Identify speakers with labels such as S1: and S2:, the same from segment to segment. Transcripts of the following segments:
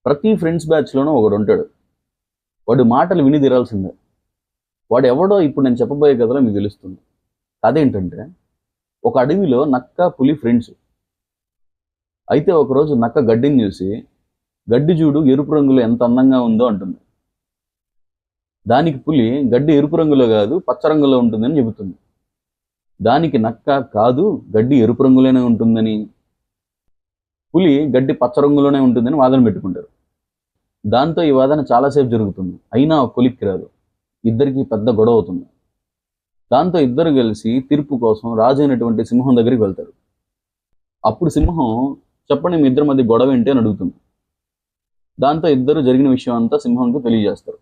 S1: ప్రతి ఫ్రెండ్స్ బ్యాచ్లోనూ ఒకడు ఉంటాడు. వాడి మాటలు విని తీరాల్సిందే. వాడు ఎవడో ఇప్పుడు నేను చెప్పబోయే కథలో మీకు తెలుస్తుంది. కథ ఏంటంటే, ఒక అడవిలో నక్క పులి ఫ్రెండ్స్. అయితే ఒకరోజు నక్క గడ్డిని చూసి, గడ్డి చూడు ఎరుపు రంగులో ఎంత అందంగా ఉందో అంటుంది. దానికి పులి గడ్డి ఎరుపు రంగులో కాదు పచ్చ రంగులో ఉంటుందని చెబుతుంది. దానికి నక్క కాదు గడ్డి ఎరుపు రంగులోనే ఉంటుందని, పులి గడ్డి పచ్చ రంగులోనే ఉంటుందని వాదన పెట్టుకుంటారు. దాంతో ఈ వాదన చాలాసేపు జరుగుతుంది. అయినా ఒక కొలిక్కి రాదు. ఇద్దరికి పెద్ద గొడవ అవుతుంది. దాంతో ఇద్దరు కలిసి తీర్పు కోసం రాజు అయినటువంటి సింహం దగ్గరికి వెళ్తారు. అప్పుడు సింహం, చెప్పండి మీ ఇద్దరి మధ్య గొడవ ఏంటి అని అడుగుతుంది. దాంతో ఇద్దరు జరిగిన విషయం అంతా సింహంకి తెలియజేస్తారు.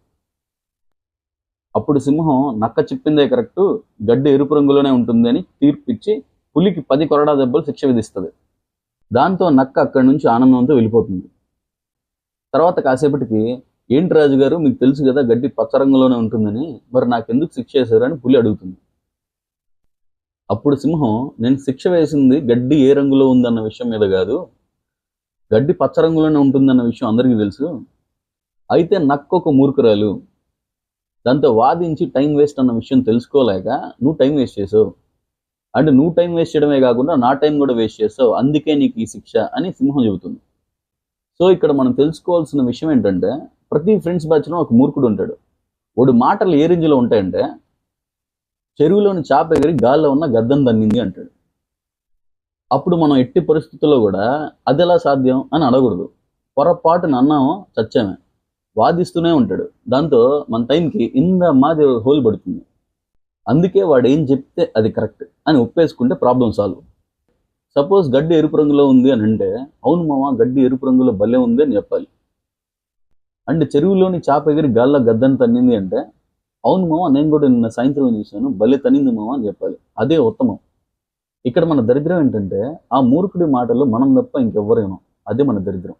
S1: అప్పుడు సింహం నక్క చెప్పిందే కరెక్టు, గడ్డి ఎరుపు రంగులోనే ఉంటుంది అని తీర్పు ఇచ్చి పులికి 10 కొరడా దెబ్బలు శిక్ష విధిస్తుంది. దాంతో నక్క అక్కడి నుంచి ఆనందంతో వెళ్ళిపోతుంది. తర్వాత కాసేపటికి, ఏంటి రాజుగారు మీకు తెలుసు కదా గడ్డి పచ్చ రంగులోనే ఉంటుందని, మరి నాకెందుకు శిక్ష వేశారు అని పులి అడుగుతుంది. అప్పుడు సింహం, నేను శిక్ష వేసింది గడ్డి ఏ రంగులో ఉందన్న విషయం మీద కాదు, గడ్డి పచ్చ రంగులోనే ఉంటుందన్న విషయం అందరికీ తెలుసు. అయితే నక్క ఒక మూర్ఖురాలు, దాంతో వాదించి టైం వేస్ట్ అన్న విషయం తెలుసుకోలేక నువ్వు టైం వేస్ట్ చేసావు. అంటే నువ్వు టైం వేస్ట్ చేయడమే కాకుండా నా టైం కూడా వేస్ట్ చేసావు, అందుకే నీకు ఈ శిక్ష అని సింహం చెబుతుంది. సో ఇక్కడ మనం తెలుసుకోవాల్సిన విషయం ఏంటంటే, ప్రతి ఫ్రెండ్స్ బ్యాచ్లో ఒక మూర్ఖుడు ఉంటాడు. వాడు మాటలు ఏ రేంజ్లో ఉంటాయంటే, చెరువులోని చాప ఎగిరి గాల్లో ఉన్న గద్దం తన్నింది అంటాడు. అప్పుడు మనం ఎట్టి పరిస్థితుల్లో కూడా అది ఎలా సాధ్యం అని అడగకూడదు. పొరపాటున అన్నామో చచ్చామే, వాదిస్తూనే ఉంటాడు. దాంతో మన టైంకి మాది హోల్ పడుతుంది. అందుకే వాడు ఏం చెప్తే అది కరెక్ట్ అని ఒప్పేసుకుంటే ప్రాబ్లం సాల్వ్. సపోజ్ గడ్డి ఎరుపు రంగులో ఉంది అని అంటే, అవును మామ గడ్డి ఎరుపు రంగులో భలే ఉంది అని చెప్పాలి. అంటే చెరువులోని చాప ఎగిరి గాల్లో గద్దని తన్నింది అంటే, అవును మామ నేను కూడా నిన్న సాయంత్రం చూశాను భలే తన్నింది మామ అని చెప్పాలి. అదే ఉత్తమం. ఇక్కడ మన దరిద్రం ఏంటంటే, ఆ మూర్ఖుడి మాటలు మనం తప్ప ఇంకెవ్వరేమో. అదే మన దరిద్రం.